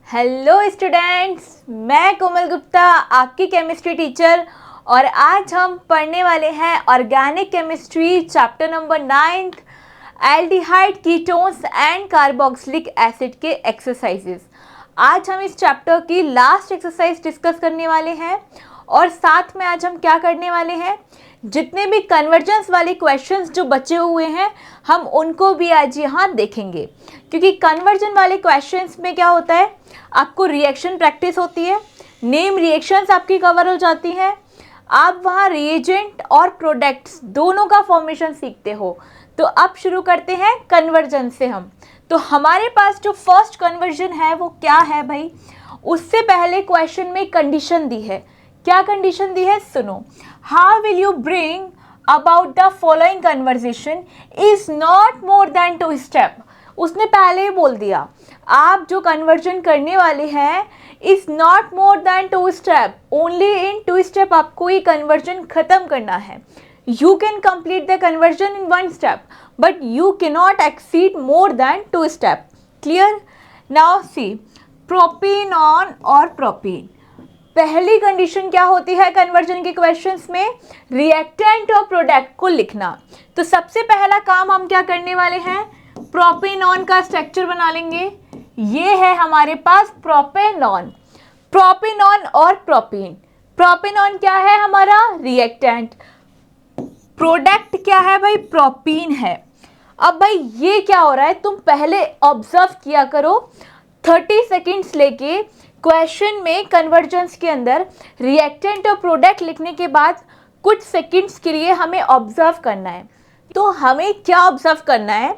Hello students, मैं कोमल गुप्ता आपकी chemistry teacher और आज हम पढ़ने वाले हैं organic chemistry chapter number 9 aldehyde ketones and carboxylic acid के एक्सरसाइजेस। आज हम इस चैप्टर की लास्ट एक्सरसाइज डिस्कस करने वाले हैं और साथ में आज हम क्या करने वाले हैं, जितने भी कन्वर्जेंस वाले क्वेश्चंस जो बचे हुए हैं हम उनको भी आज यहाँ देखेंगे। क्योंकि कन्वर्जन वाले क्वेश्चंस में क्या होता है, आपको रिएक्शन प्रैक्टिस होती है, नेम रिएक्शंस आपकी कवर हो जाती हैं, आप वहाँ रिएजेंट और प्रोडक्ट्स दोनों का फॉर्मेशन सीखते हो। तो अब शुरू करते हैं कन्वर्जन से हम। तो हमारे पास जो फर्स्ट कन्वर्जन है वो क्या है भाई, उससे पहले क्वेश्चन में कंडीशन दी है। क्या कंडीशन दी है सुनो, how will you bring about the following conversation is not more than 2 step. उसने पहले ही बोल दिया आप जो कन्वर्जन करने वाले हैं is not more than 2 step, only in 2 step आपको ये कन्वर्जन खत्म करना है। You can complete the conversion in 1 step but you can not exceed more than 2 step. Clear? Now see propenone और प्रोपीन। पहली कंडीशन क्या होती है कन्वर्जन के क्वेश्चंस में, रिएक्टेंट और प्रोडक्ट को लिखना। तो सबसे पहला काम हम क्या करने वाले हैं, प्रोपेनॉन का स्ट्रक्चर बना लेंगे। ये है हमारे पास प्रोपेनॉन। प्रोपेनॉन और प्रोपीन। प्रोपेनॉन क्या है हमारा रिएक्टेंट, प्रोडक्ट क्या है भाई प्रोपीन है। अब भाई ये क्या हो रहा है, तुम पहले ऑब्जर्व किया करो, 30 सेकेंड्स लेके क्वेश्चन में कन्वर्जेंस के अंदर रिएक्टेंट और प्रोडक्ट लिखने के बाद कुछ सेकंड्स के लिए हमें ऑब्जर्व करना है। तो हमें क्या ऑब्जर्व करना है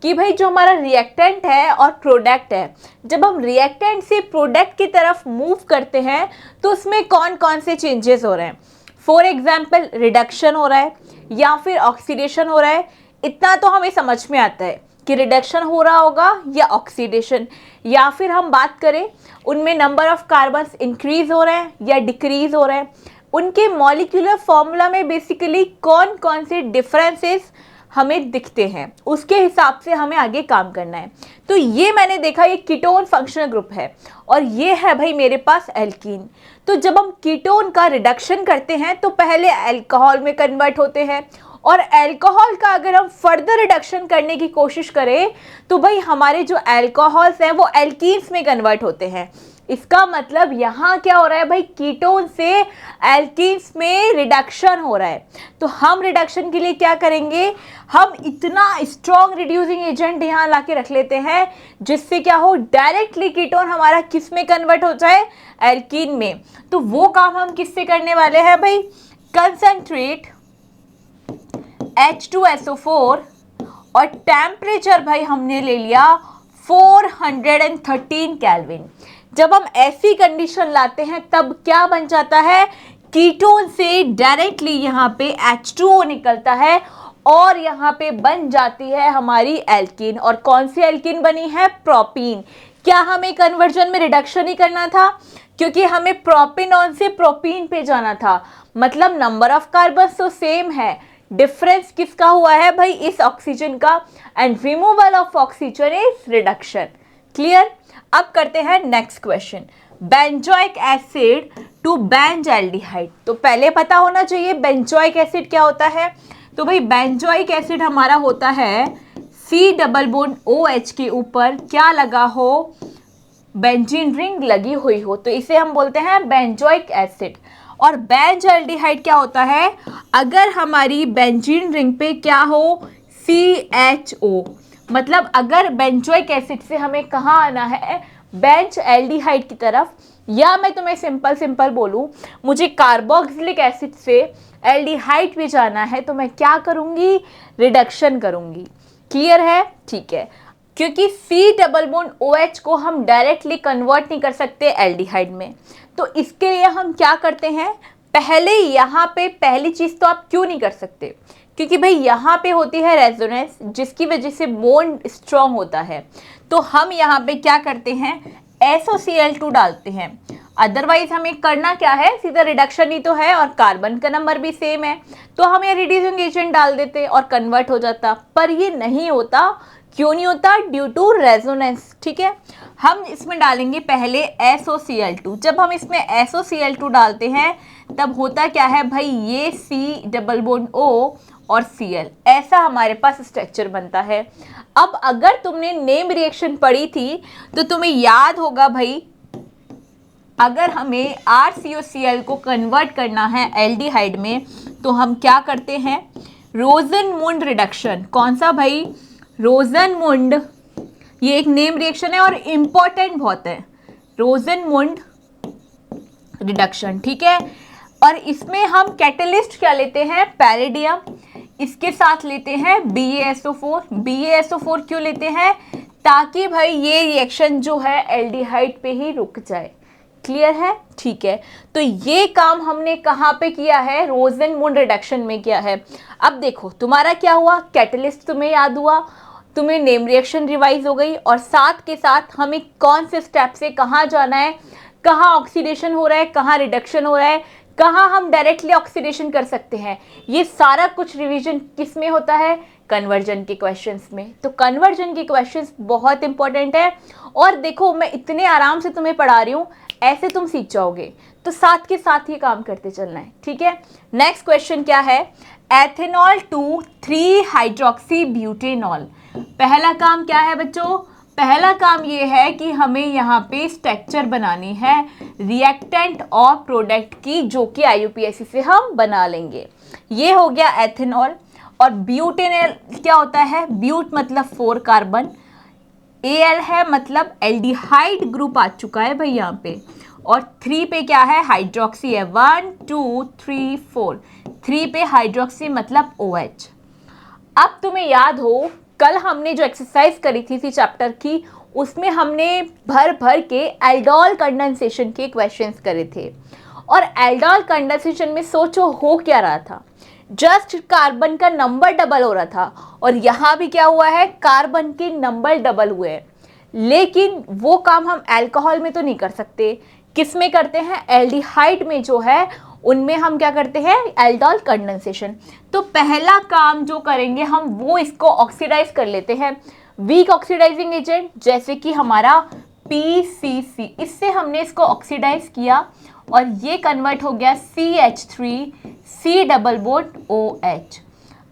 कि भाई जो हमारा रिएक्टेंट है और प्रोडक्ट है, जब हम रिएक्टेंट से प्रोडक्ट की तरफ मूव करते हैं तो उसमें कौन कौन से चेंजेस हो रहे हैं। फॉर एग्जाम्पल रिडक्शन हो रहा है या फिर ऑक्सीडेशन हो रहा है। इतना तो हमें समझ में आता है कि रिडक्शन हो रहा होगा या ऑक्सीडेशन, या फिर हम बात करें उनमें नंबर ऑफ कार्बन्स इंक्रीज हो रहे हैं या डिक्रीज हो रहे हैं, उनके मॉलिक्यूलर फॉर्मूला में बेसिकली कौन कौन से डिफरेंसेस हमें दिखते हैं, उसके हिसाब से हमें आगे काम करना है। तो ये मैंने देखा ये कीटोन फंक्शनल ग्रुप है और ये है भाई मेरे पास एल्कीन। तो जब हम कीटोन का रिडक्शन करते हैं तो पहले अल्कोहल में कन्वर्ट होते हैं और अल्कोहल का अगर हम फर्दर रिडक्शन करने की कोशिश करें तो भाई हमारे जो अल्कोहल्स हैं वो एल्कीन्स में कन्वर्ट होते हैं। इसका मतलब यहाँ क्या हो रहा है भाई, कीटोन से एल्कीन्स में रिडक्शन हो रहा है। तो हम रिडक्शन के लिए क्या करेंगे, हम इतना स्ट्रॉन्ग रिड्यूसिंग एजेंट यहाँ ला के रख लेते हैं जिससे क्या हो, डायरेक्टली कीटोन हमारा किस में कन्वर्ट हो जाए, एल्कीन में। तो वो काम हम किससे करने वाले हैं भाई, कंसंट्रेट H2SO4 और टेम्परेचर भाई हमने ले लिया 413 केल्विन। जब हम ऐसी कंडीशन लाते हैं तब क्या बन जाता है, कीटोन से डायरेक्टली यहाँ पे H2O निकलता है और यहाँ पे बन जाती है हमारी एल्कीन। और कौन सी एल्कीन बनी है, प्रोपीन। क्या हमें कन्वर्जन में रिडक्शन ही करना था, क्योंकि हमें प्रोपेनॉन से प्रोपीन पे जाना था। मतलब नंबर ऑफ कार्बन तो सेम है, डिफरेंस किसका हुआ है भाई, इस ऑक्सीजन का, and removal of oxygen is reduction. Clear? अब करते हैं next question, benzoic acid to benzaldehyde. तो पहले पता होना चाहिए बेंजोइक एसिड क्या होता है। तो भाई बेंजोइक एसिड हमारा होता है C डबल बॉन्ड OH के ऊपर क्या लगा हो, बेंजीन रिंग लगी हुई हो, तो इसे हम बोलते हैं बेंजोइक एसिड। और बेंजल्डिहाइड क्या होता है, अगर हमारी बेंजीन रिंग पे क्या हो, CHO। मतलब अगर बेंजोइक एसिड से हमें कहाँ आना है, बेंज एल्डिहाइड की तरफ। या मैं तुम्हें सिंपल बोलूँ, मुझे कार्बोक्सिलिक एसिड से एल्डिहाइड पे जाना है तो मैं क्या करूँगी, रिडक्शन करूँगी। क्लियर है? ठीक है, क्योंकि C डबल बॉन्ड OH को हम डायरेक्टली कन्वर्ट नहीं कर सकते एल्डिहाइड में। तो इसके लिए हम क्या करते हैं, पहले यहाँ पे पहली चीज़ तो आप क्यों नहीं कर सकते, क्योंकि भाई यहाँ पे होती है रेजोनेंस जिसकी वजह से बॉन्ड स्ट्रॉन्ग होता है। तो हम यहाँ पे क्या करते हैं, SOCl2 डालते हैं। अदरवाइज हमें करना क्या है, सीधा रिडक्शन ही तो है और कार्बन का नंबर भी सेम है, तो हम ये रिड्यूसिंग एजेंट डाल देते और कन्वर्ट हो जाता। पर ये नहीं होता, क्यों नहीं होता? Due to resonance. ठीक है, हम इसमें डालेंगे पहले SOCl2। जब हम इसमें SOCl2 डालते हैं तब होता क्या है भाई, ये C डबल बॉन्ड O और Cl, ऐसा हमारे पास स्ट्रक्चर बनता है। अब अगर तुमने नेम रिएक्शन पढ़ी थी तो तुम्हें याद होगा भाई, अगर हमें RCOCl को कन्वर्ट करना है एल्डिहाइड में तो हम क्या करते हैं? रोजनमुंड रिडक्शन। कौन सा भाई? रोजनमुंड। ये एक नेम रिएक्शन है और इम्पॉर्टेंट बहुत है, रोजनमुंड रिडक्शन। ठीक है, और इसमें हम कैटलिस्ट क्या लेते हैं? पैलेडियम। इसके साथ लेते हैं BaSO4। BaSO4 क्यों लेते हैं? ताकि भाई ये रिएक्शन जो है एल्डिहाइड पे ही रुक जाए। क्लियर है? ठीक है, तो ये काम हमने कहाँ पे किया है? रोजनमुंड रिडक्शन में किया है। अब देखो तुम्हारा क्या हुआ, कैटलिस्ट तुम्हें याद हुआ, तुम्हें नेम रिएक्शन रिवाइज हो गई, और साथ के साथ हमें कौन से स्टेप से कहाँ जाना है, कहाँ ऑक्सीडेशन हो रहा है, कहाँ रिडक्शन हो रहा है, कहाँ हम डायरेक्टली ऑक्सीडेशन कर सकते हैं, ये सारा कुछ रिवीजन किस में होता है? कन्वर्जन के क्वेश्चंस में। तो कन्वर्जन के क्वेश्चंस बहुत इंपॉर्टेंट है, और देखो मैं इतने आराम से तुम्हें पढ़ा रही हूँ, ऐसे तुम सीख जाओगे, तो साथ के साथ ही काम करते चलना है। ठीक है, नेक्स्ट क्वेश्चन क्या है? Ethanol to 3 hydroxy butanol. पहला काम क्या है बच्चों? पहला काम ये है कि हमें यहाँ पे स्ट्रक्चर बनानी है रिएक्टेंट और प्रोडक्ट की, जो कि IUPAC से हम बना लेंगे। ये हो गया एथेनॉल। और ब्यूटेनॉल क्या होता है? ब्यूट मतलब 4 कार्बन, Al है मतलब एल्डिहाइड ग्रुप आ चुका है भाई यहाँ पे, और 3 पे क्या है? हाइड्रोक्सी है। 1 2 3 4, 3 पे हाइड्रोक्सी मतलब OH। अब तुम्हें याद हो कल हमने जो एक्सरसाइज करी थी चैप्टर की, उसमें हमने भर भर के एल्डोल कंडेंसेशन के क्वेश्चंस करे थे। और एल्डोल कंडेंसेशन में सोचो हो क्या रहा था? जस्ट कार्बन का नंबर डबल हो रहा था, और यहाँ भी क्या हुआ है? कार्बन के नंबर डबल हुए हैं। लेकिन वो काम हम अल्कोहल में तो नहीं कर सकते, किस में करते हैं? एल्डिहाइड में जो है उनमें हम क्या करते हैं? Aldol condensation. तो पहला काम जो करेंगे हम वो इसको ऑक्सीडाइज कर लेते हैं, वीक ऑक्सीडाइजिंग एजेंट जैसे कि हमारा PCC, इससे हमने इसको ऑक्सीडाइज किया और ये कन्वर्ट हो गया CH3 C double bond OH।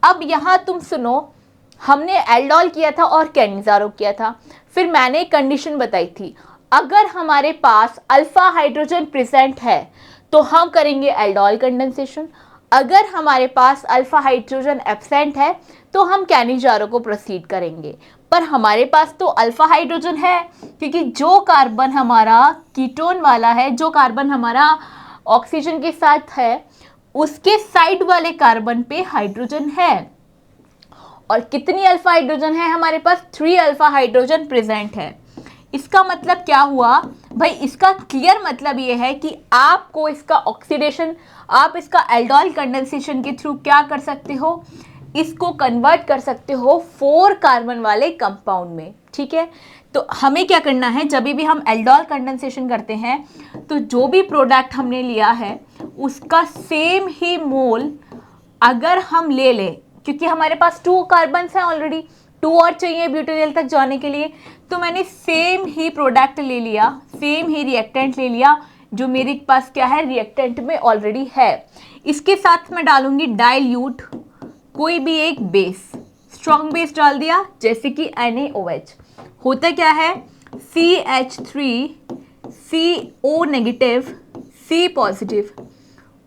अब यहाँ तुम सुनो, हमने एल्डोल किया था और कैनिजारो किया था, फिर मैंने एक कंडीशन बताई थी, अगर हमारे पास अल्फा हाइड्रोजन प्रेजेंट है तो हम करेंगे एल्डोल कंडेंसेशन, अगर हमारे पास अल्फा हाइड्रोजन एब्सेंट है तो हम कैनिजारो को प्रोसीड करेंगे। पर हमारे पास तो अल्फा हाइड्रोजन है, क्योंकि जो कार्बन हमारा कीटोन वाला है, जो कार्बन हमारा ऑक्सीजन के साथ है, उसके साइड वाले कार्बन पे हाइड्रोजन है। और कितनी अल्फा हाइड्रोजन है हमारे पास? 3 अल्फा हाइड्रोजन प्रेजेंट है। इसका मतलब क्या हुआ भाई? इसका क्लियर मतलब ये है कि आपको इसका ऑक्सीडेशन, आप इसका एल्डोल कंडेंसेशन के थ्रू क्या कर सकते हो? इसको कन्वर्ट कर सकते हो 4 कार्बन वाले कंपाउंड में। ठीक है, तो हमें क्या करना है, जब भी हम एल्डोल कंडेंसेशन करते हैं तो जो भी प्रोडक्ट हमने लिया है उसका सेम ही मोल अगर हम ले लें, क्योंकि हमारे पास 2 कार्बन हैं ऑलरेडी, 2 और चाहिए ब्यूटेनॉल तक जाने के लिए, तो मैंने सेम ही प्रोडक्ट ले लिया, सेम ही रिएक्टेंट ले लिया जो मेरे पास क्या है? रिएक्टेंट में ऑलरेडी है। इसके साथ मैं डालूंगी डाइल्यूट कोई भी एक बेस, स्ट्रॉन्ग बेस डाल दिया जैसे कि NaOH। होता क्या है? CH3 CO negative C positive,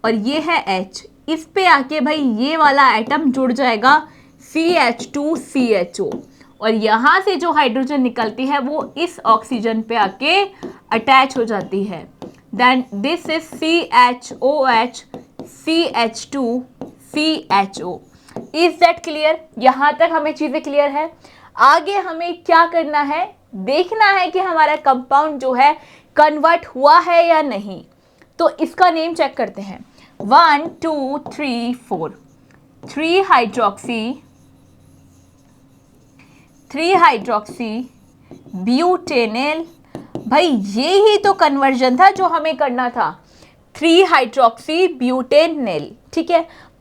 और ये है H, इस पे आके भाई ये वाला एटम जुड़ जाएगा CH2CHO, और यहाँ से जो हाइड्रोजन निकलती है वो इस ऑक्सीजन पे आके अटैच हो जाती है। Then this is CHOH CH2CHO। Is that clear? यहाँ तक हमें चीज़ें क्लियर है। आगे हमें क्या करना है? देखना है कि हमारा कंपाउंड जो है कन्वर्ट हुआ है या नहीं। तो इसका नेम चेक करते हैं। 1 2 3 4, 3 हाइड्रोक्सी ब्यूटेनॉल। भाई ये ही तो कन्वर्जन था जो हमें करना था, 3 हाइड्रोक्सी ब्यूटेनॉल। ठीक है,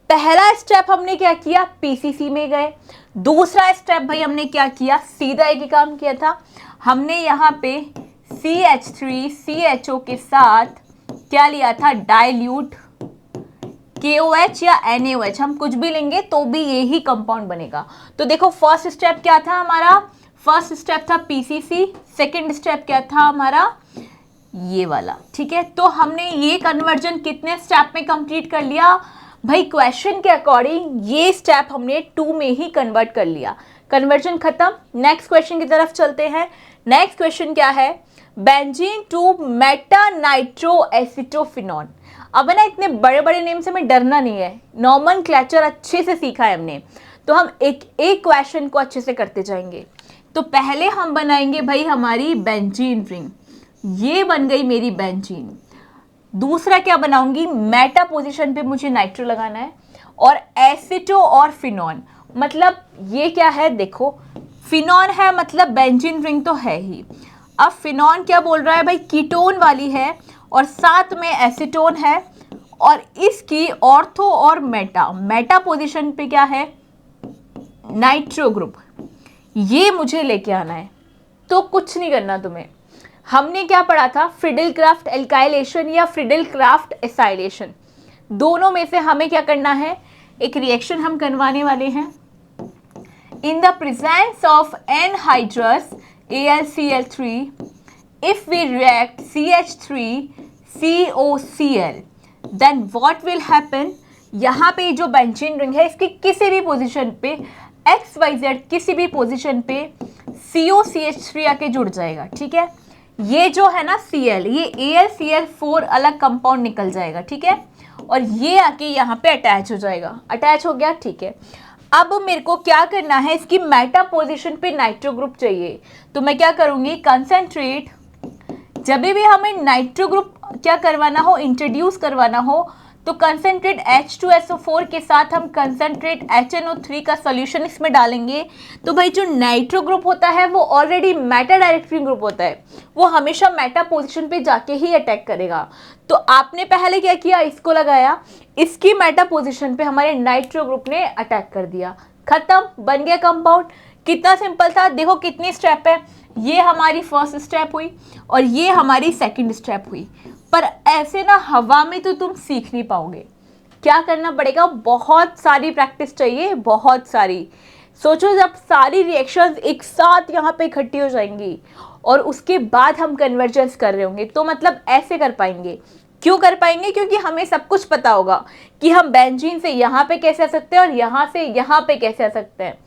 पहला स्टेप हमने क्या किया? PCC में गए, दूसरा स्टेप भाई हमने क्या किया, सीधा एक ही काम किया था, हमने यहाँ पे CH3CHO के साथ क्या लिया था, डाइल्यूट KOH या NaOH, हम कुछ भी लेंगे तो भी यही कंपाउंड बनेगा। तो देखो फर्स्ट स्टेप क्या था हमारा, फर्स्ट स्टेप था PCC, सेकंड स्टेप क्या था हमारा, ये वाला, ठीक है। तो हमने ये कन्वर्जन कितने स्टेप में कंप्लीट कर लिया भाई, क्वेश्चन के अकॉर्डिंग ये स्टेप हमने 2 में ही कन्वर्ट कर लिया, कन्वर्जन खत्म। नेक्स्ट क्वेश्चन की तरफ चलते हैं। नेक्स्ट क्वेश्चन क्या है, benzene to meta nitro acetophenone. अब ना इतने बड़े बड़े नेम से हमें डरना नहीं है, नॉमेनक्लेचर अच्छे से सीखा है हमने, तो हम एक एक क्वेश्चन को अच्छे से करते जाएंगे। तो पहले हम बनाएंगे भाई हमारी बेंजीन रिंग, ये बन गई मेरी बेंजीन। दूसरा क्या बनाऊंगी, मेटा पोजीशन पे मुझे नाइट्रो लगाना है, और एसिटो और फिनॉन, मतलब ये क्या है, देखो फिनॉन है मतलब बेंजीन रिंग तो है ही। अब फिनॉन क्या बोल रहा है भाई, कीटोन वाली है और साथ में एसीटोन है, और इसकी ऑर्थो और मेटा पोजीशन पे क्या है, नाइट्रो ग्रुप, ये मुझे लेके आना है। तो कुछ नहीं करना तुम्हें, हमने क्या पढ़ा था, फ्रिडल-क्राफ्ट एल्काइलेशन या फ्रिडल-क्राफ्ट एसाइलेशन, दोनों में से हमें क्या करना है, एक रिएक्शन हम करवाने वाले हैं। इन the presence of anhydrous AlCl3, if we react CH3COCl, then what will happen, यहाँ पे जो बेंजीन रिंग है इसकी किसी भी पोजीशन पे XYZ किसी भी पोजीशन पे COCH3 आके जुड़ जाएगा, ठीक है। ये जो है ना Cl, ये AlCl4 अलग कंपाउंड निकल जाएगा, ठीक है, और ये आके यहाँ पे अटैच हो जाएगा, अटैच हो गया, ठीक है। अब मेरे को क्या करना है, इसकी मेटा पोजीशन पे नाइट्रो ग्रुप चाहिए, तो मैं क्या करूँगी, कंसंट्रेट, जब भी हमें नाइट्रो ग्रुप क्या करवाना हो, इंट्रोड्यूस करवाना हो, तो कंसंट्रेट H2SO4 के साथ हम कंसंट्रेट HNO3 का सॉल्यूशन इसमें डालेंगे। तो भाई जो नाइट्रो ग्रुप होता है वो ऑलरेडी मेटा डायरेक्टरी ग्रुप होता है, वो हमेशा मेटा पोजीशन पे जाके ही अटैक करेगा। तो आपने पहले क्या किया, इसको लगाया, इसकी मेटा पोजीशन पे हमारे नाइट्रो ग्रुप ने अटैक कर दिया, खत्म, बन गया कंपाउंड। कितना सिंपल था, देखो कितनी स्टेप है, ये हमारी फर्स्ट स्टेप हुई और ये हमारी सेकंड स्टेप हुई। पर ऐसे ना हवा में तो तुम सीख नहीं पाओगे, क्या करना पड़ेगा, बहुत सारी प्रैक्टिस चाहिए, बहुत सारी। सोचो जब सारी रिएक्शंस एक साथ यहाँ पे इकट्ठी हो जाएंगी और उसके बाद हम कन्वर्जेंस कर रहे होंगे, तो मतलब ऐसे कर पाएंगे। क्यों कर पाएंगे, क्योंकि हमें सब कुछ पता होगा कि हम बेंजीन से यहाँ पे कैसे आ सकते हैं और यहाँ से यहाँ पे कैसे आ सकते हैं।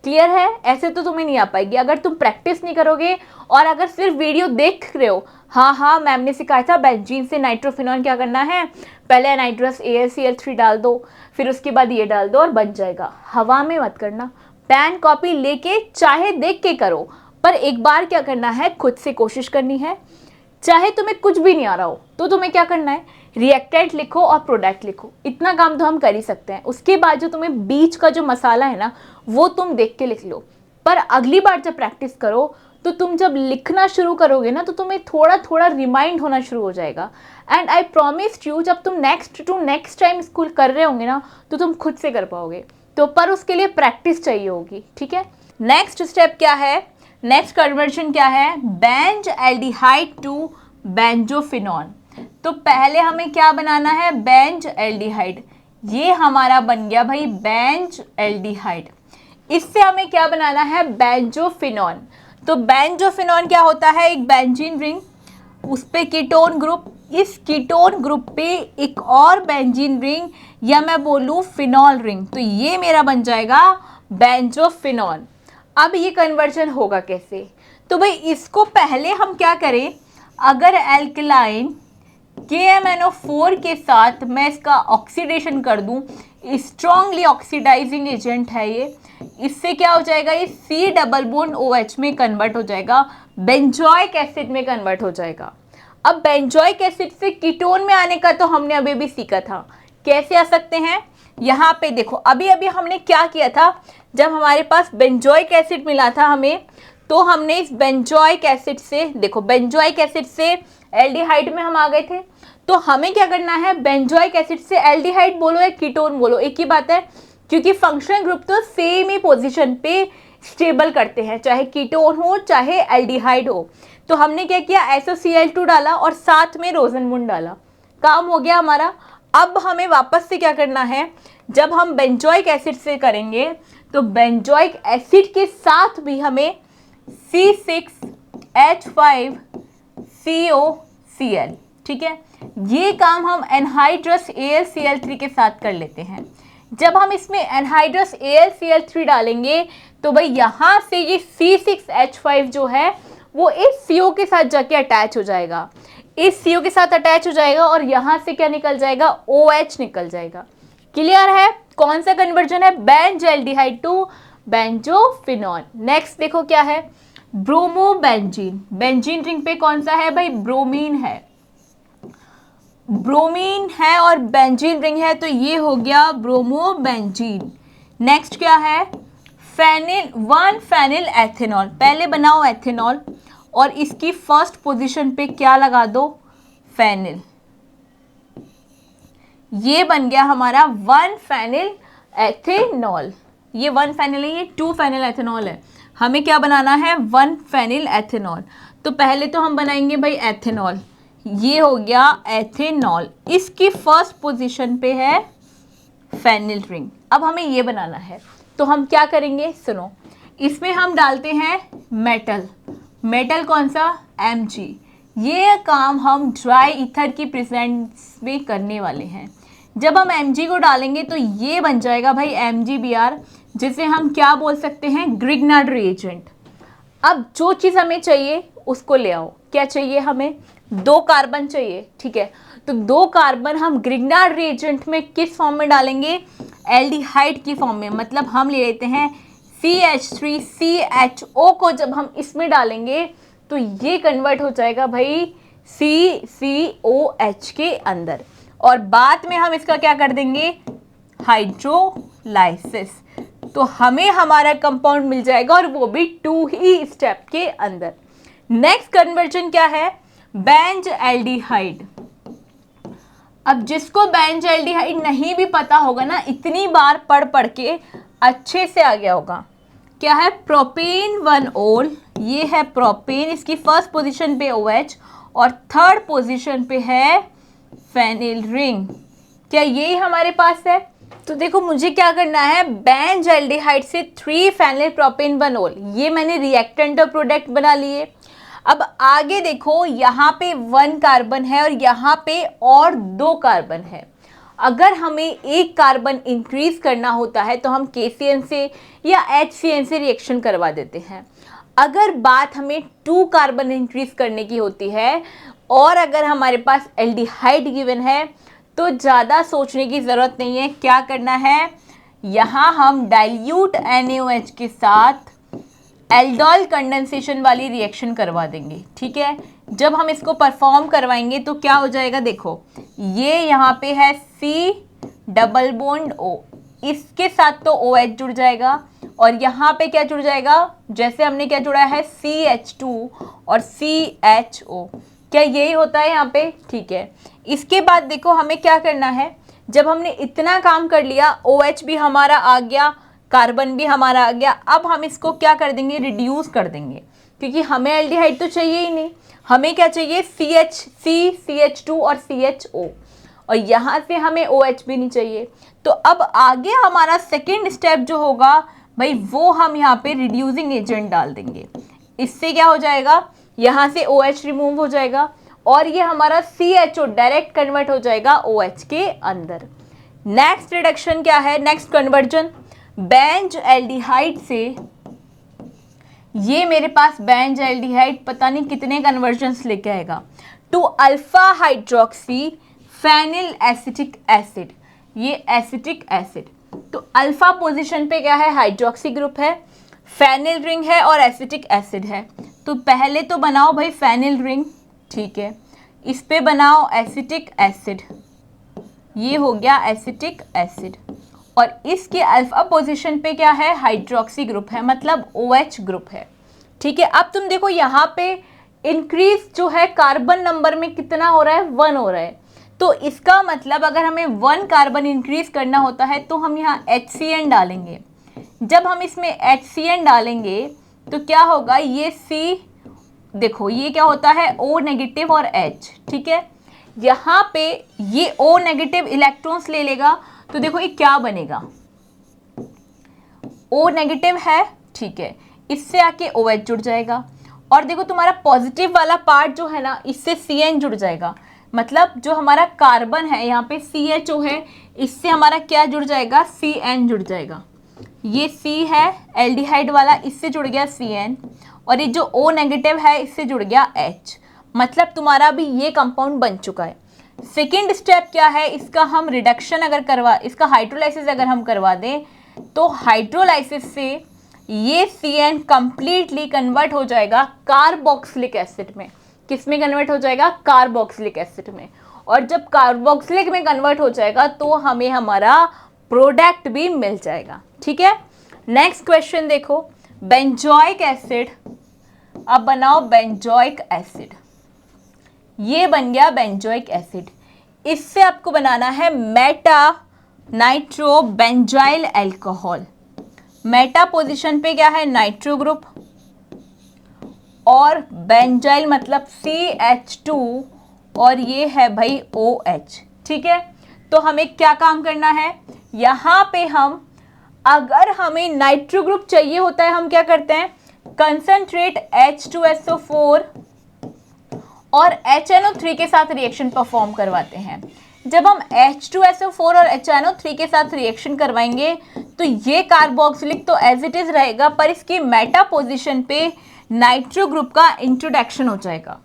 क्लियर है, ऐसे तो तुम्हें नहीं आ पाएगी अगर तुम प्रैक्टिस नहीं करोगे, और अगर सिर्फ वीडियो देख रहे हो, हाँ मैम ने सिखाया था बेंजीन से नाइट्रोफिनॉन क्या करना है, पहले एनहाइड्रस AlCl3 डाल दो, फिर उसके बाद ये डाल दो और बन जाएगा। हवा में मत करना, पेन कॉपी लेके चाहे देख के करो, पर एक बार क्या करना है, खुद से कोशिश करनी है। चाहे तुम्हें कुछ भी नहीं आ रहा हो तो तुम्हें क्या करना है, रिएक्टेंट लिखो और प्रोडक्ट लिखो, इतना काम तो हम कर ही सकते हैं। उसके बाद जो तुम्हें बीच का जो मसाला है ना, वो तुम देख के लिख लो। पर अगली बार जब प्रैक्टिस करो तो तुम जब लिखना शुरू करोगे ना, तो तुम्हें थोड़ा थोड़ा रिमाइंड होना शुरू हो जाएगा। एंड आई प्रॉमिस यू, जब तुम नेक्स्ट टाइम स्कूल कर रहे होंगे ना, तो तुम खुद से कर पाओगे। तो पर उसके लिए प्रैक्टिस चाहिए होगी, ठीक है। नेक्स्ट स्टेप क्या है, नेक्स्ट कन्वर्जन क्या है, बेंज एल्डिहाइड टू बेंजोफिनॉन। तो पहले हमें क्या बनाना है, बेंज एल्डिहाइड, ये हमारा बन गया भाई बेंज एल्डिहाइड। इससे हमें क्या बनाना है, बेंजोफिनॉन। तो बेंजोफिनॉन क्या होता है, एक बेंजीन रिंग, उस पे कीटोन ग्रुप, इस कीटोन ग्रुप पे एक और बेंजीन रिंग या मैं बोलूँ फिनॉल रिंग, तो ये मेरा बन जाएगा बेंजोफिनॉन। अब ये कन्वर्जन होगा कैसे, तो भाई इसको पहले हम क्या करें, अगर एल्कलाइन KMnO4 के साथ मैं इसका ऑक्सीडेशन कर दूं, स्ट्रॉन्गली ऑक्सीडाइजिंग एजेंट है ये, इससे क्या हो जाएगा, ये C डबल बॉन्ड OH में कन्वर्ट हो जाएगा, बेंजोइक एसिड में कन्वर्ट हो जाएगा। अब बेंजोइक एसिड से कीटोन में आने का तो हमने अभी भी सीखा था, कैसे आ सकते हैं, यहाँ पे देखो अभी अभी हमने क्या किया था, जब हमारे पास बेंजोइक एसिड मिला था हमें, तो हमने इस बेंजोइक एसिड से, देखो बेंजोइक एसिड से एल्डिहाइड में हम आ गए थे, तो हमें क्या करना है, बेंजोइक एसिड से एल्डिहाइड बोलो या कीटोन बोलो एक ही बात है, क्योंकि फंक्शनल ग्रुप तो सेम ही पोजीशन पे स्टेबल करते हैं, चाहे कीटोन हो चाहे एल्डिहाइड हो। तो हमने क्या किया, SOCl2 डाला और साथ में रोजनवुड डाला, काम हो गया हमारा। अब हमें वापस से क्या करना है, जब हम बेंजोइक एसिड से करेंगे तो बेंजोइक एसिड के साथ भी हमें C6H5COCl, ठीक है, ये काम हम एनहाइड्रस AlCl3 के साथ कर लेते हैं। जब हम इसमें एनहाइड्रस AlCl3 डालेंगे तो भाई यहाँ से ये C6H5 जो है वो इस CO के साथ जाके अटैच हो जाएगा, इस CO के साथ अटैच हो जाएगा और यहाँ से क्या निकल जाएगा, OH निकल जाएगा। क्लियर है, कौन सा कन्वर्जन है, बेंजल्डिहाइड टू बेंजोफिनॉल। नेक्स्ट देखो क्या है, ब्रोमोबेंजीन। बेंजीन रिंग पे कौन सा है भाई, ब्रोमीन है, ब्रोमीन है और बेंजीन रिंग है, तो ये हो गया ब्रोमोबेंजीन। नेक्स्ट क्या है, फेनिल 1 फेनिल एथेनॉल। पहले बनाओ एथेनॉल और इसकी फर्स्ट पोजीशन पे क्या लगा दो, फेनिल। ये बन गया हमारा 1 फेनिल एथेनॉल। ये 1 फेनिल है, ये 2 फेनिल एथेनॉल है। हमें क्या बनाना है, 1 फेनिल एथेनॉल। तो पहले तो हम बनाएंगे भाई एथेनॉल, ये हो गया एथेनॉल, इसकी फर्स्ट पोजीशन पे है फेनिल रिंग। अब हमें ये बनाना है, तो हम क्या करेंगे, सुनो, इसमें हम डालते हैं मेटल। मेटल कौन सा, Mg। ये काम हम ड्राई ईथर की प्रेजेंस में करने वाले हैं। जब हम Mg को डालेंगे तो ये बन जाएगा भाई MgBr, जिसे हम क्या बोल सकते हैं, ग्रिग्नार्ड रिएजेंट। अब जो चीज़ हमें चाहिए उसको ले आओ, क्या चाहिए हमें, 2 कार्बन चाहिए, ठीक है। तो 2 कार्बन हम ग्रिग्नार्ड रिएजेंट में किस फॉर्म में डालेंगे, एल्डिहाइड की फॉर्म में। मतलब हम ले लेते हैं CH3CHO को, जब हम इसमें डालेंगे तो ये कन्वर्ट हो जाएगा भाई CCOH के अंदर, और बाद में हम इसका क्या कर देंगे, हाइड्रोलाइसिस। तो हमें हमारा कंपाउंड मिल जाएगा और वो भी 2 ही स्टेप के अंदर। नेक्स्ट कन्वर्जन क्या है, बेंज एल्डिहाइड। अब जिसको बेंज एल्डिहाइड नहीं भी पता होगा ना, इतनी बार पढ़ के अच्छे से आ गया होगा। क्या है, प्रोपेन 1-OL, ये है प्रोपेन, इसकी फर्स्ट पोजीशन पे OH और थर्ड पोजीशन पे है फेनिल रिंग। क्या यही हमारे पास है, तो देखो मुझे क्या करना है, बेंज एल्डिहाइड से 3 फेनिल प्रोपेन 1-OL, ये मैंने रिएक्टेंट और प्रोडक्ट बना लिए। अब आगे देखो, यहाँ पे 1 कार्बन है और यहाँ पे और 2 कार्बन है। अगर हमें 1 कार्बन इंक्रीज करना होता है तो हम KCN से या HCN से रिएक्शन करवा देते हैं। अगर बात हमें 2 कार्बन इंक्रीज करने की होती है और अगर हमारे पास एल्डिहाइड गिवन है तो ज़्यादा सोचने की ज़रूरत नहीं है। क्या करना है, यहाँ हम डाइल्यूट NaOH के साथ एल्डोल कंडेंसेशन वाली रिएक्शन करवा देंगे, ठीक है। जब हम इसको परफॉर्म करवाएंगे तो क्या हो जाएगा, देखो ये यहाँ पे है C डबल बॉन्ड O, इसके साथ तो OH जुड़ जाएगा और यहाँ पे क्या जुड़ जाएगा, जैसे हमने क्या जुड़ा है CH2 और CHO, क्या यही होता है यहाँ पे, ठीक है। इसके बाद देखो हमें क्या करना है, जब हमने इतना काम कर लिया, OH भी हमारा आ गया, कार्बन भी हमारा आ गया, अब हम इसको क्या कर देंगे, रिड्यूस कर देंगे, क्योंकि हमें एल्डिहाइड तो चाहिए ही नहीं, हमें क्या चाहिए CH2 और CHO, और यहाँ से हमें OH भी नहीं चाहिए। तो अब आगे हमारा सेकेंड स्टेप जो होगा भाई, वो हम यहाँ पे रिड्यूसिंग एजेंट डाल देंगे। इससे क्या हो जाएगा, यहाँ से OH रिमूव हो जाएगा और ये हमारा CHO डायरेक्ट कन्वर्ट हो जाएगा OH के अंदर। नेक्स्ट रिडक्शन क्या है, नेक्स्ट कन्वर्जन बेंज एल्डिहाइड से, ये मेरे पास बेंज एल्डिहाइड पता नहीं कितने कन्वर्जन्स लेके आएगा, to alpha hydroxy phenyl acetic acid, ये एसिटिक एसिड। तो अल्फा पोजीशन पे क्या है, हाइड्रोक्सी ग्रुप है, फेनिल रिंग है और एसिटिक एसिड है। तो पहले तो बनाओ भाई फेनिल रिंग, ठीक है, इस पे बनाओ एसिटिक एसिड, ये हो गया एसिटिक एसिड, और इसके अल्फा पोजीशन पे क्या है, हाइड्रोक्सी ग्रुप है, मतलब OH ग्रुप है, ठीक है। अब तुम देखो यहाँ पे इंक्रीज जो है कार्बन नंबर में कितना हो रहा है, 1 हो रहा है, तो इसका मतलब अगर हमें 1 कार्बन इंक्रीज करना होता है तो हम यहाँ HCN डालेंगे। जब हम इसमें HCN डालेंगे तो क्या होगा, ये C, देखो ये क्या होता है O नेगेटिव और H, ठीक है। यहाँ पे ये O नेगेटिव इलेक्ट्रॉन्स ले लेगा तो देखो ये क्या बनेगा, O नेगेटिव है, ठीक है, इससे आके OH जुड़ जाएगा। और देखो तुम्हारा पॉजिटिव वाला पार्ट जो है ना, इससे CN जुड़ जाएगा। मतलब जो हमारा कार्बन है यहाँ पे CHO है, इससे हमारा क्या जुड़ जाएगा, CN जुड़ जाएगा। ये C है एल्डिहाइड वाला, इससे जुड़ गया CN, और ये जो O नेगेटिव है इससे जुड़ गया H। मतलब तुम्हारा भी ये कंपाउंड बन चुका है। सेकेंड स्टेप क्या है, इसका हम रिडक्शन अगर करवा, इसका हाइड्रोलाइसिस अगर हम करवा दें तो हाइड्रोलाइसिस से ये CN कंप्लीटली कन्वर्ट हो जाएगा कार्बोक्सिलिक एसिड में। किस में कन्वर्ट हो जाएगा, कार्बोक्सिलिक एसिड में। और जब कार्बोक्सिलिक में कन्वर्ट हो जाएगा तो हमें हमारा प्रोडक्ट भी मिल जाएगा, ठीक है। नेक्स्ट क्वेश्चन देखो, बेंजोइक एसिड, अब बनाओ बेंजोइक एसिड। ये बन गया बेंजोइक एसिड। इससे आपको बनाना है Meta nitro benzyl alcohol. Meta position पे क्या है, नाइट्रो ग्रुप, और बेंजाइल मतलब CH2, और ये है भाई OH, ठीक है। तो हमें क्या काम करना है, यहाँ पे हम अगर हमें नाइट्रो ग्रुप चाहिए होता है हम क्या करते हैं, कंसंट्रेट H2SO4 और HNO3 के साथ रिएक्शन परफॉर्म करवाते हैं। जब हम H2SO4 और HNO3 के साथ रिएक्शन करवाएंगे तो ये कार्बोक्सिलिक तो एज इट इज रहेगा, पर इसकी मेटा पोजीशन पे नाइट्रो ग्रुप का इंट्रोडक्शन हो जाएगा।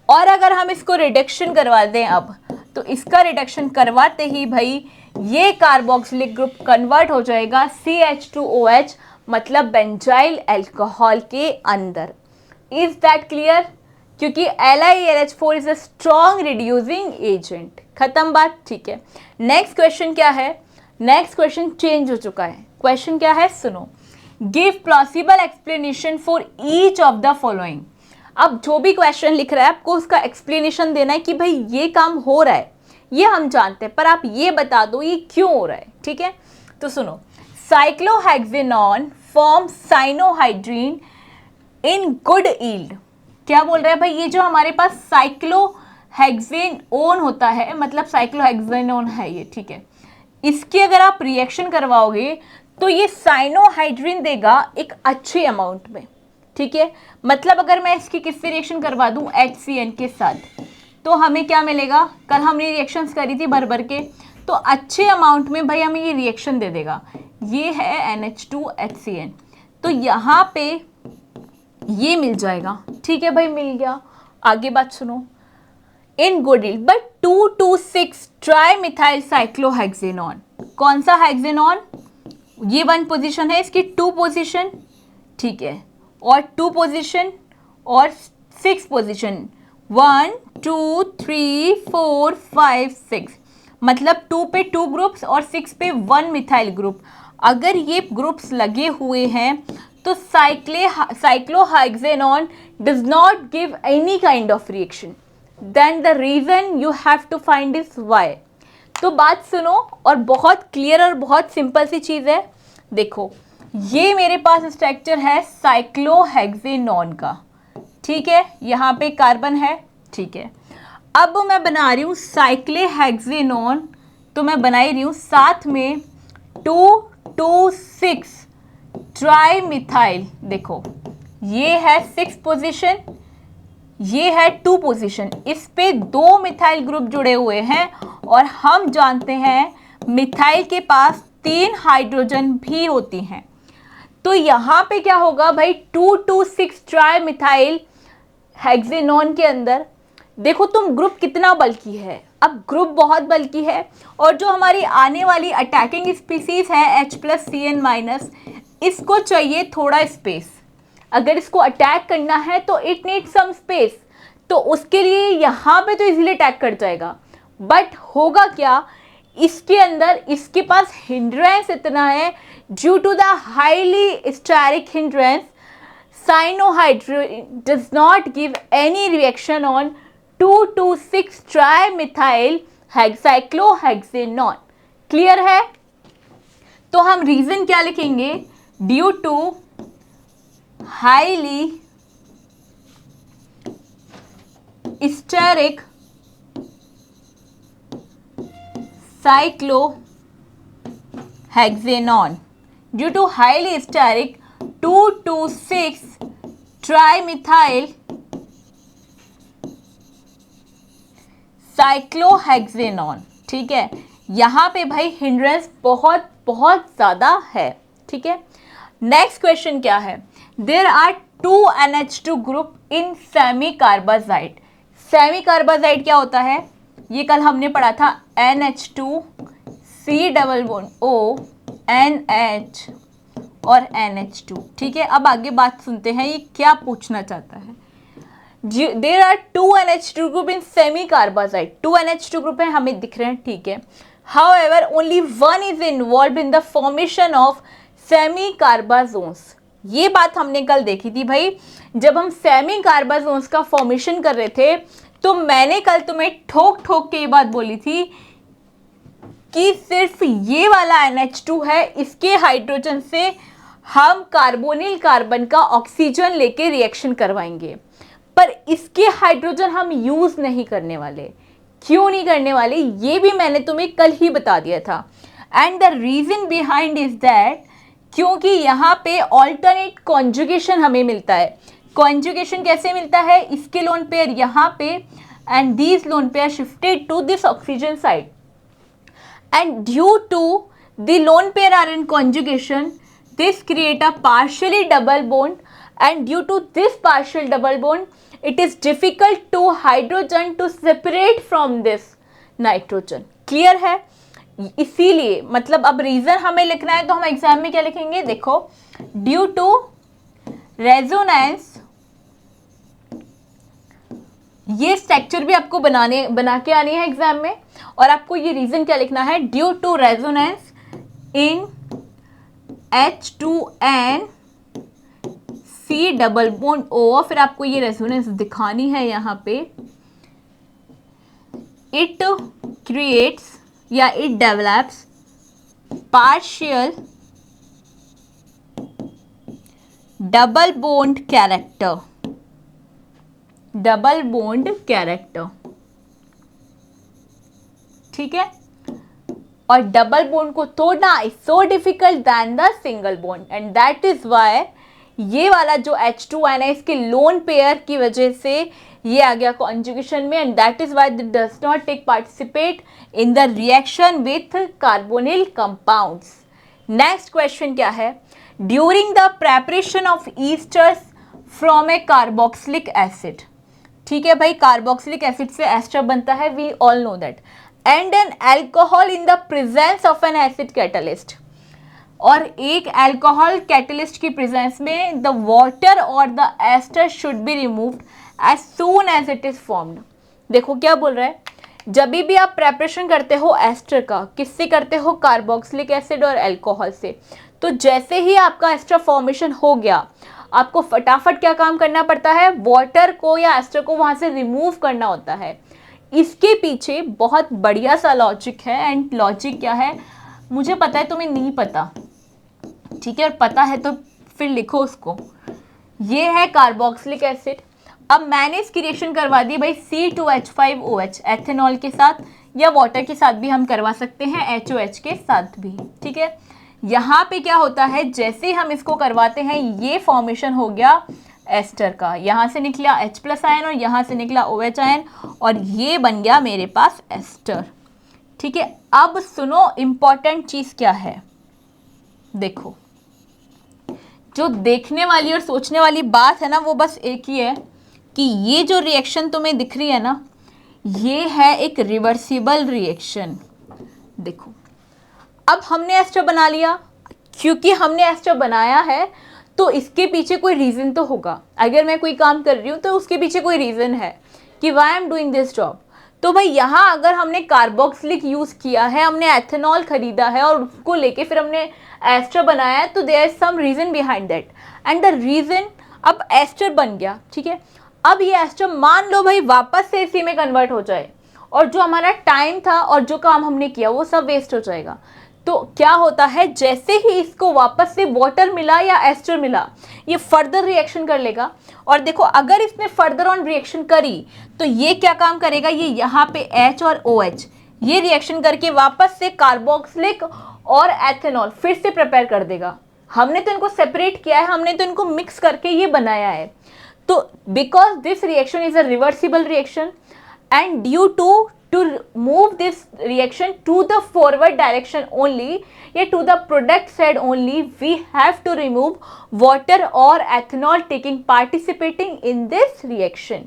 और अगर हम इसको रिडक्शन करवा दें अब, तो इसका रिडक्शन करवाते ही भाई ये कार्बोक्सिलिक ग्रुप कन्वर्ट हो जाएगा CH2OH, मतलब बेंजाइल अल्कोहल के अंदर। Is that clear? क्योंकि LiAlH4 is a strong reducing agent. खत्म बात, ठीक है। नेक्स्ट क्वेश्चन क्या है, नेक्स्ट क्वेश्चन चेंज हो चुका है। क्वेश्चन क्या है, सुनो, give plausible explanation for each of the following. अब जो भी क्वेश्चन लिख रहा है आपको उसका एक्सप्लेनेशन देना है कि भाई ये काम हो रहा है, ये हम जानते हैं, पर आप ये बता दो ये क्यों हो रहा है, ठीक है। तो सुनो, cyclohexanone form cyanohydrin in good yield. क्या बोल रहा है भाई, ये जो हमारे पास साइक्लोहेक्सेनोन होता है, मतलब साइक्लोहेक्सेनोन है ये, ठीक है, इसकी अगर आप रिएक्शन करवाओगे तो ये साइनोहाइड्रीन देगा एक अच्छे अमाउंट में, ठीक है। मतलब अगर मैं इसकी किससे रिएक्शन करवा दूं, HCN के साथ, तो हमें क्या मिलेगा, कल हमने रिएक्शंस करी थी भर भर के, तो अच्छे अमाउंट में भाई हमें ये रिएक्शन दे देगा। ये है NH2HCN, तो यहाँ पे ये मिल जाएगा, ठीक है भाई, मिल गया। आगे बात सुनो, in good yield but 2,2,6 trimethyl cyclohexanone. कौन सा हेक्सेनॉन, ये 1 पोजीशन है, इसकी 2 पोजीशन, ठीक है, और 2 पोजीशन और 6 पोजीशन, 1 2 3 4 5 6, मतलब 2 पे 2 ग्रुप्स और 6 पे 1 मिथाइल ग्रुप। अगर ये ग्रुप्स लगे हुए हैं तो cyclohexanon does not give any kind of reaction, then the reason you have to find is why। तो बात सुनो, और बहुत क्लियर और बहुत सिंपल सी चीज़ है। देखो, ये मेरे पास स्ट्रक्चर है साइक्लोहेक्सेनॉन का, ठीक है, यहाँ पे कार्बन है, ठीक है। अब मैं बना रही हूँ साइक्लोहेक्सेनॉन, तो मैं बना ही रही हूँ साथ में 2,2,6 ट्राइमिथाइल। देखो, ये है 6 पोजीशन, ये है 2 पोजीशन, इस पे 2 मिथाइल ग्रुप जुड़े हुए हैं, और हम जानते हैं मिथाइल के पास 3 हाइड्रोजन भी होती हैं। तो यहाँ पे क्या होगा भाई, 2,2,6 ट्राइमिथाइल हेक्सेनॉन के अंदर देखो तुम ग्रुप कितना बल्कि है, अब ग्रुप बहुत बल्कि है, और जो हमारी आने वाली अटैकिंग स्पीसीज है H+CN-, इसको चाहिए थोड़ा स्पेस। अगर इसको अटैक करना है तो इट नीड सम स्पेस, तो उसके लिए यहाँ पे तो इजीली अटैक कर जाएगा, बट होगा क्या, इसके अंदर इसके पास हिंड्रेंस इतना है, due to the highly steric hindrance cyanohydrin does not give any reaction on 2,2,6 trimethyl cyclohexanone. Clear है? तो हम रीजन क्या लिखेंगे? Due to highly steric cyclohexanone, due to highly steric 2,2,6 trimethyl cyclohexanone। ठीक है, यहाँ पे भाई हिंड्रेंस बहुत बहुत ज़्यादा है। ठीक है, नेक्स्ट क्वेश्चन क्या है? There are 2 NH2 group in semicarbazide. Semicarbazide क्या होता है? ये कल हमने पढ़ा था, NH2 C double bond O NH और NH2। ठीक है, अब आगे बात सुनते हैं ये क्या पूछना चाहता है। There are 2 NH2 group in semicarbazide. 2 NH2 group है, हमें दिख रहे हैं। ठीक है, however only one is involve in the formation of semicarbazones. ये बात हमने कल देखी थी भाई, जब हम सेमी कार्बाजोन्स का फॉर्मेशन कर रहे थे तो मैंने कल तुम्हें ठोक ठोक के ये बात बोली थी कि सिर्फ ये वाला NH2 है, इसके हाइड्रोजन से हम कार्बोनिल कार्बन का ऑक्सीजन लेके रिएक्शन करवाएंगे, पर इसके हाइड्रोजन हम यूज नहीं करने वाले। क्यों नहीं करने वाले? ये भी मैंने तुम्हें कल ही बता दिया था। And the reason behind is that, क्योंकि यहाँ पे ऑल्टरनेट कॉन्जुगेशन हमें मिलता है। कॉन्जुगेशन कैसे मिलता है? इसके लोन पेयर यहाँ पे and these lone pair shifted to this oxygen side, and due to the lone pair are in conjugation, this create a partially double bond, and due to this partial double bond it is difficult to hydrogen to separate from this nitrogen। Clear है? इसीलिए मतलब अब reason हमें लिखना है तो हम exam में क्या लिखेंगे? देखो, ड्यू टू रेजोनेंस, ये स्ट्रक्चर भी आपको बना के आनी है एग्जाम में, और आपको ये रीजन क्या लिखना है? Due to resonance in H2N C double bond O, फिर आपको ये रेजोनेंस दिखानी है यहाँ पे। इट क्रिएट्स या it develops partial double bond character, double bond character. ठीक है, और डबल बॉन्ड को तोड़ना is so difficult than the single bond, and that is why ये वाला जो H2N है इसके लोन पेयर की वजह से ये आ गया कॉन्जुगेशन में, and that is why it does not take participate in the reaction with carbonyl compounds. Next question क्या है? During the preparation of esters from a carboxylic acid. ठीक है भाई, कार्बोक्सिलिक एसिड से एस्टर बनता है, we all know that, and an alcohol in the presence of an acid catalyst, और एक एल्कोहल कैटलिस्ट की प्रेजेंस में द वाटर और the ester should be removed as soon as it is formed. देखो क्या बोल रहा है, जब भी आप प्रेपरेशन करते हो एस्टर का, किससे करते हो? कार्बोक्सिलिक एसिड और एल्कोहल से। तो जैसे ही आपका एस्टर फॉर्मेशन हो गया, आपको फटाफट क्या काम करना पड़ता है? वाटर को या एस्टर को वहाँ से रिमूव करना होता है। इसके पीछे बहुत बढ़िया सा लॉजिक है, एंड लॉजिक क्या है मुझे पता है, तुम्हें नहीं पता। ठीक है, और पता है तो फिर लिखो उसको। ये है कार्बोक्सिलिक एसिड। अब मैंने इसकी रिएक्शन करवा दी भाई C2H5OH एथेनॉल के साथ, या वाटर के साथ भी हम करवा सकते हैं, HOH के साथ भी। ठीक है, यहाँ पे क्या होता है, जैसे ही हम इसको करवाते हैं ये फॉर्मेशन हो गया एस्टर का, यहाँ से निकला H+ आयन और यहाँ से निकला OH आयन, और ये बन गया मेरे पास एस्टर। ठीक है, अब सुनो इम्पॉर्टेंट चीज़ क्या है। देखो, जो देखने वाली और सोचने वाली बात है ना, वो बस एक ही है कि ये जो रिएक्शन तुम्हें दिख रही है ना, ये है एक रिवर्सिबल रिएक्शन। देखो, अब हमने एस्टर बना लिया, क्योंकि हमने एस्टर बनाया है तो इसके पीछे कोई रीज़न तो होगा। अगर मैं कोई काम कर रही हूँ तो उसके पीछे कोई रीज़न है कि why am doing this job. तो भाई यहाँ अगर हमने कार्बोक्सिलिक यूज़ किया है, हमने एथेनॉल खरीदा है और उसको लेके फिर हमने एस्टर बनाया है, तो there is some reason behind that, and the reason, अब एस्टर बन गया। ठीक है, अब ये एस्टर मान लो भाई वापस से इसी में कन्वर्ट हो जाए और जो हमारा टाइम था और जो काम हमने किया वो सब वेस्ट हो जाएगा। तो क्या होता है, जैसे ही इसको वापस से वाटर मिला या एस्टर मिला, ये फर्दर रिएक्शन कर लेगा। और देखो अगर इसने फर्दर ऑन रिएक्शन करी तो ये क्या काम करेगा, ये यहाँ पे H और OH ये रिएक्शन करके वापस से कार्बोक्सिलिक और एथेनॉल फिर से प्रिपेयर कर देगा। हमने तो इनको सेपरेट किया है, हमने तो इनको मिक्स करके ये बनाया है। तो because this reaction is a reversible reaction and due to move this reaction to the forward direction only या to the product side only, we have to remove water or ethanol taking participating in this reaction।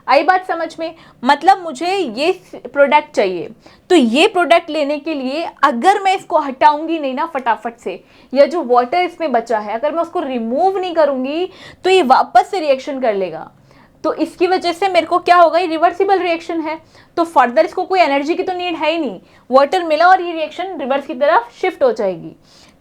आई बात समझ में? मतलब मुझे ये product चाहिए, तो ये प्रोडक्ट लेने के लिए अगर मैं इसको हटाऊंगी नहीं ना फटाफट से, या जो वाटर इसमें बचा है अगर मैं उसको रिमूव नहीं करूंगी तो ये वापस से रिएक्शन कर लेगा। तो इसकी वजह से मेरे को क्या होगा, ये रिवर्सिबल रिएक्शन है, तो फर्दर इसको कोई एनर्जी की तो नीड है ही नहीं, वाटर मिला और ये रिएक्शन रिवर्स की तरफ शिफ्ट हो जाएगी।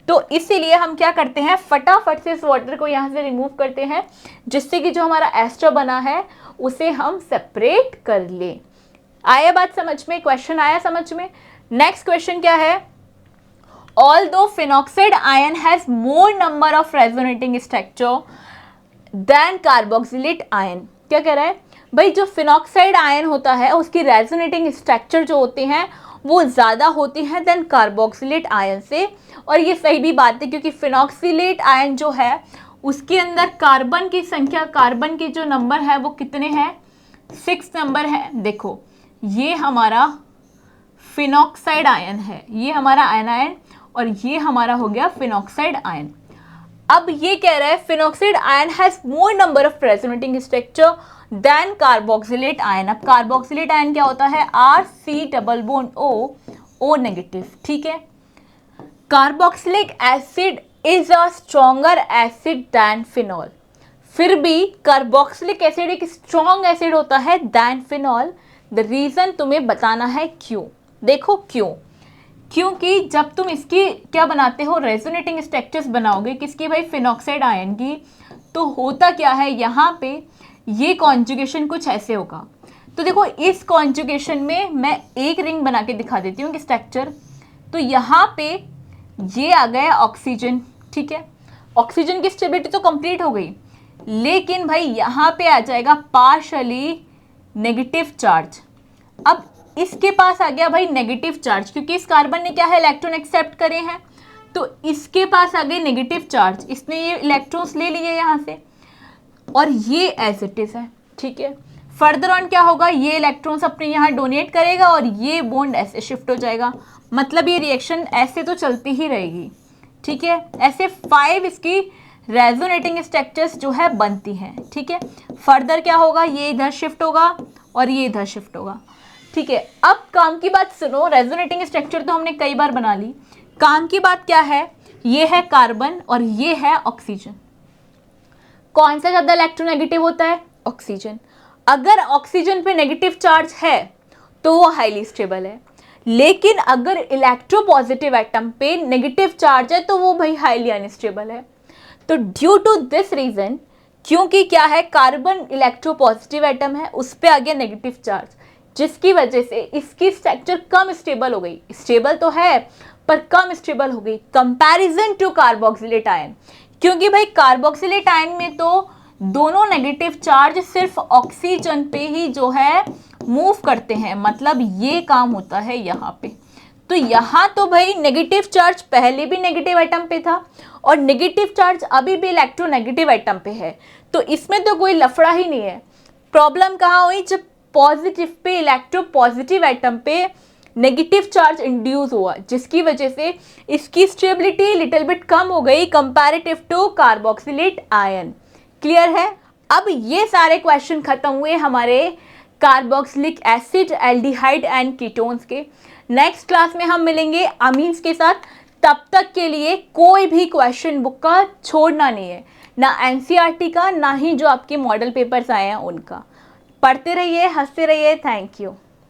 तो इसीलिए हम क्या करते हैं, फटाफट से इस वाटर को यहाँ से रिमूव करते हैं, जिससे कि जो हमारा एस्टर बना है उसे हम सेपरेट कर ले। आया बात समझ में? क्वेश्चन आया समझ में? नेक्स्ट क्वेश्चन क्या है, although phenoxide ion has more number of resonating structure than carboxylate ion. क्या कह रहा है भाई, जो फिनॉक्साइड आयन होता है उसकी रेजोनेटिंग स्ट्रक्चर जो होते हैं वो ज़्यादा होती हैं देन कार्बोक्सिलेट आयन से। और ये सही भी बात है, क्योंकि फिनॉक्सिलेट आयन जो है उसके अंदर कार्बन की संख्या, कार्बन के जो नंबर है वो कितने हैं, 6 नंबर है। देखो ये हमारा फिनॉक्साइड आयन है, ये हमारा आयन और ये हमारा हो गया फिनॉक्साइड आयन। अब ये कह रहा है phenoxide ion has more number of resonating structure than carboxylate ion. अब कार्बोक्सिलेट आयन क्या होता है, RC double bond O negative. ठीक है, carboxylic acid is a stronger acid than phenol. फिर भी कार्बोक्सिलिक एसिड एक स्ट्रॉन्ग एसिड होता है दैन फिनॉल। द रीजन तुम्हें बताना है क्यों। देखो क्यों, क्योंकि जब तुम इसकी क्या बनाते हो, रेजोनेटिंग स्ट्रक्चर्स बनाओगे किसकी भाई, फिनॉक्साइड आयन की, तो होता क्या है यहाँ पे ये कॉन्जुगेशन कुछ ऐसे होगा। तो देखो इस कॉन्जुगेशन में मैं एक रिंग बना के दिखा देती हूँ कि स्ट्रक्चर। तो यहाँ पे ये आ गया ऑक्सीजन। ठीक है, ऑक्सीजन की स्टेबिलिटी तो कंप्लीट हो गई, लेकिन भाई यहाँ पे आ जाएगा पार्शली नेगेटिव चार्ज। अब इसके पास आ गया भाई नेगेटिव चार्ज, क्योंकि इस कार्बन ने क्या है, इलेक्ट्रॉन एक्सेप्ट करे हैं, तो इसके पास आ गए नेगेटिव चार्ज, इसने ये इलेक्ट्रॉन्स ले लिए यहाँ से, और ये एज इट इज है। ठीक है, फर्दर ऑन क्या होगा, ये इलेक्ट्रॉन्स अपने यहाँ डोनेट करेगा और ये बॉन्ड ऐसे शिफ्ट हो जाएगा। मतलब ये रिएक्शन ऐसे तो चलती ही रहेगी। ठीक है, ऐसे 5 इसकी रेजोनेटिंग स्ट्रक्चर्स जो है बनती हैं। ठीक है, फर्दर क्या होगा, ये इधर शिफ्ट होगा और ये इधर शिफ्ट होगा। ठीक है, अब काम की बात सुनो, रेजोनेटिंग स्ट्रक्चर तो हमने कई बार बना ली, काम की बात क्या है, ये है कार्बन और ये है ऑक्सीजन। कौन सा ज़्यादा इलेक्ट्रोनेगेटिव होता है, ऑक्सीजन। अगर ऑक्सीजन पे नेगेटिव चार्ज है तो वो हाईली स्टेबल है, लेकिन अगर इलेक्ट्रोपॉजिटिव एटम पे नेगेटिव चार्ज है तो वो भाई हाईली अनस्टेबल है। तो ड्यू टू दिस रीजन, क्योंकि क्या है, कार्बन इलेक्ट्रोपॉजिटिव एटम है, उस पे आ गया नेगेटिव चार्ज, जिसकी वजह से इसकी स्ट्रक्चर कम स्टेबल हो गई। स्टेबल तो है पर कम स्टेबल हो गई कंपैरिजन टू कार्बोक्सिलेट आयन, क्योंकि भाई कार्बोक्सिलेट आयन में तो दोनों नेगेटिव चार्ज सिर्फ ऑक्सीजन पे ही जो है मूव करते हैं, मतलब ये काम होता है यहाँ पे। तो यहाँ तो भाई नेगेटिव चार्ज पहले भी नेगेटिव एटम पे था और नेगेटिव चार्ज अभी भी इलेक्ट्रोनेगेटिव एटम पे है, तो इसमें तो कोई लफड़ा ही नहीं है। प्रॉब्लम कहाँ हुई, जब पॉजिटिव पे, इलेक्ट्रोपॉजिटिव एटम पे नेगेटिव चार्ज इंड्यूस हुआ, जिसकी वजह से इसकी स्टेबिलिटी लिटिल बिट कम हो गई comparative to carboxylate ion. Clear है? अब ये सारे क्वेश्चन खत्म हुए हमारे carboxylic acid, aldehyde and ketones के। नेक्स्ट क्लास में हम मिलेंगे अमीन्स के साथ। तब तक के लिए कोई भी क्वेश्चन बुक का छोड़ना नहीं है, ना एनसीईआरटी का, ना ही जो आपके मॉडल पेपर्स आए हैं उनका। पढ़ते रहिए, हंसते रहिए। Thank you.